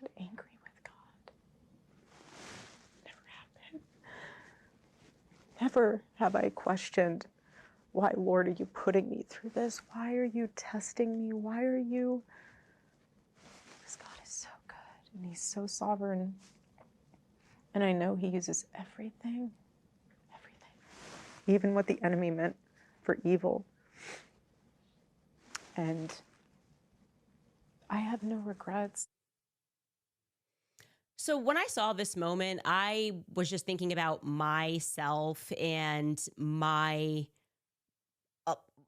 not angry with God. Never have been. Never have I questioned, why, Lord, are you putting me through this? Why are you testing me? Why are you? Because God is so good and he's so sovereign. And I know he uses everything, even what the enemy meant for evil. And I have no regrets. So when I saw this moment, I was just thinking about myself and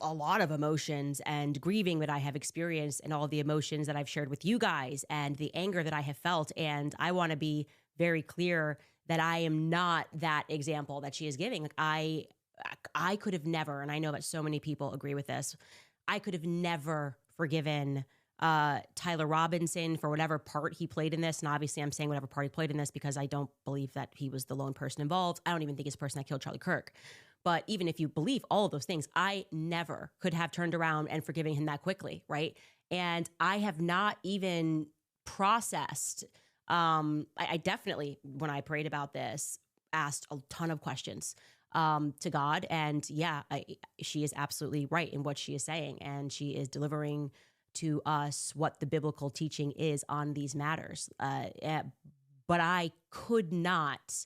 a lot of emotions and grieving that I have experienced and all the emotions that I've shared with you guys and the anger that I have felt. And I want to be very clear that I am not that example that she is giving. Like I could have never, and I know that so many people agree with this, I could have never forgiven Tyler Robinson for whatever part he played in this. And obviously I'm saying whatever part he played in this because I don't believe that he was the lone person involved. I don't even think he's the person that killed Charlie Kirk. But even if you believe all of those things, I never could have turned around and forgiven him that quickly, right? And I have not even processed. I definitely, when I prayed about this, asked a ton of questions to God. And yeah, she is absolutely right in what she is saying. And she is delivering to us what the biblical teaching is on these matters. But I could not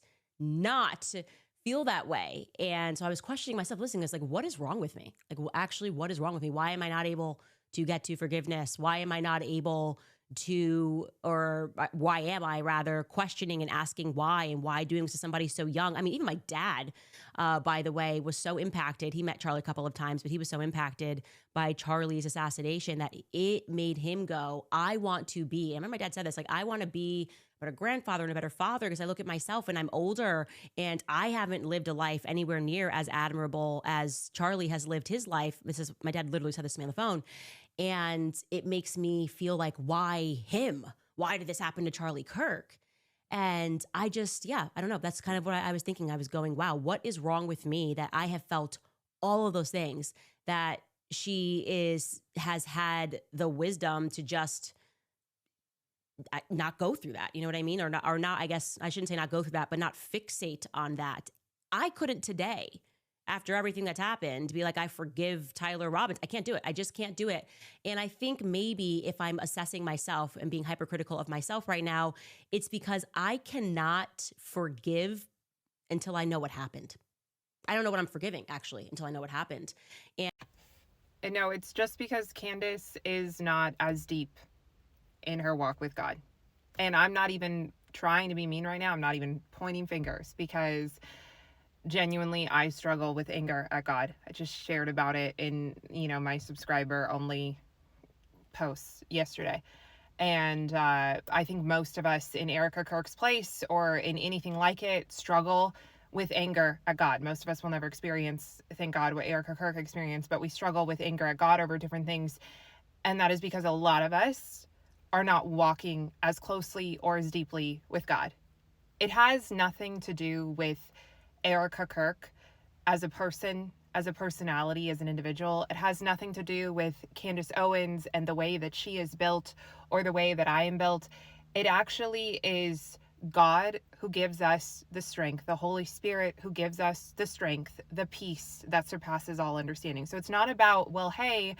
feel that way. And so I was questioning myself, listening to this, like, what is wrong with me? Like, actually, what is wrong with me? Why am I not able to get to forgiveness? Why am I not able to, or why am I rather questioning and asking why, and why doing this to somebody so young? I mean, even my dad, by the way, was so impacted. He met Charlie a couple of times, but he was so impacted by Charlie's assassination that it made him go, I want to be, I remember my dad said this, like, I want to be a better grandfather and a better father, because I look at myself and I'm older and I haven't lived a life anywhere near as admirable as Charlie has lived his life. This is, my dad literally said this to me on the phone. And it makes me feel like, why him? Why did this happen to Charlie Kirk? And I just, yeah, I don't know. That's kind of what I was thinking. I was going, wow, what is wrong with me that I have felt all of those things, that has had the wisdom to just not go through that. You know what I mean? Or not, I guess I shouldn't say not go through that, but not fixate on that. I couldn't today, after everything that's happened, be like, I forgive Tyler Robbins. I can't do it. I just can't do it. And I think maybe if I'm assessing myself and being hypercritical of myself right now, it's because I cannot forgive until I know what happened. I don't know what I'm forgiving, actually, until I know what happened. And no, it's just because Candace is not as deep in her walk with God. And I'm not even trying to be mean right now. I'm not even pointing fingers, because genuinely I struggle with anger at God. I just shared about it in, my subscriber only posts yesterday. And I think most of us in Erica Kirk's place or in anything like it struggle with anger at God. Most of us will never experience, thank God, what Erica Kirk experienced, but we struggle with anger at God over different things. And that is because a lot of us are not walking as closely or as deeply with God. It has nothing to do with Erica Kirk as a person, as a personality, as an individual. It has nothing to do with Candace Owens and the way that she is built or the way that I am built. It actually is God who gives us the strength, the Holy Spirit who gives us the strength, the peace that surpasses all understanding. So it's not about, well, hey,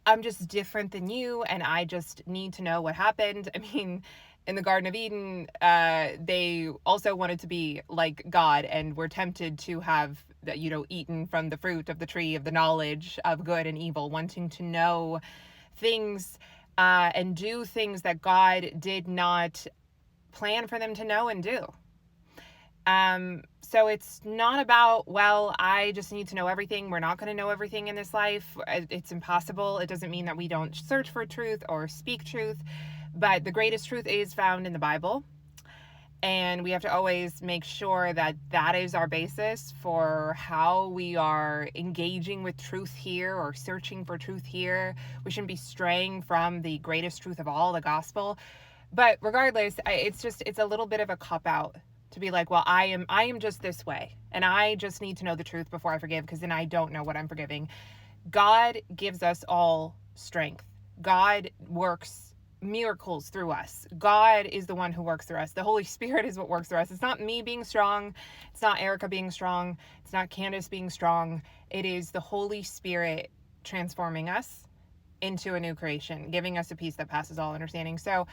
I'm just different than you and I just need to know what happened. I mean, in the Garden of Eden, they also wanted to be like God and were tempted to have, eaten from the fruit of the tree of the knowledge of good and evil, wanting to know things and do things that God did not plan for them to know and do. So it's not about, well, I just need to know everything. We're not going to know everything in this life. It's impossible. It doesn't mean that we don't search for truth or speak truth, but the greatest truth is found in the Bible. And we have to always make sure that that is our basis for how we are engaging with truth here or searching for truth here. We shouldn't be straying from the greatest truth of all, the gospel. But regardless, it's a little bit of a cop-out to be like, well, I am just this way, and I just need to know the truth before I forgive, because then I don't know what I'm forgiving. God gives us all strength. God works miracles through us. God is the one who works through us. The Holy Spirit is what works through us. It's not me being strong. It's not Erica being strong. It's not Candace being strong. It is the Holy Spirit transforming us into a new creation, giving us a peace that passes all understanding. So,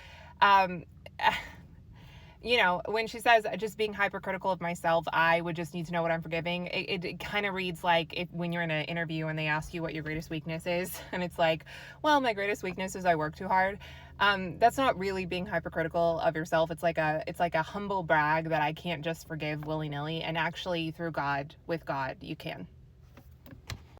you know, when she says just being hypercritical of myself, I would just need to know what I'm forgiving. It kind of reads like if when you're in an interview and they ask you what your greatest weakness is, and it's like, well, my greatest weakness is I work too hard. That's not really being hypercritical of yourself. It's like a humble brag that I can't just forgive willy-nilly, and actually through God, with God, you can.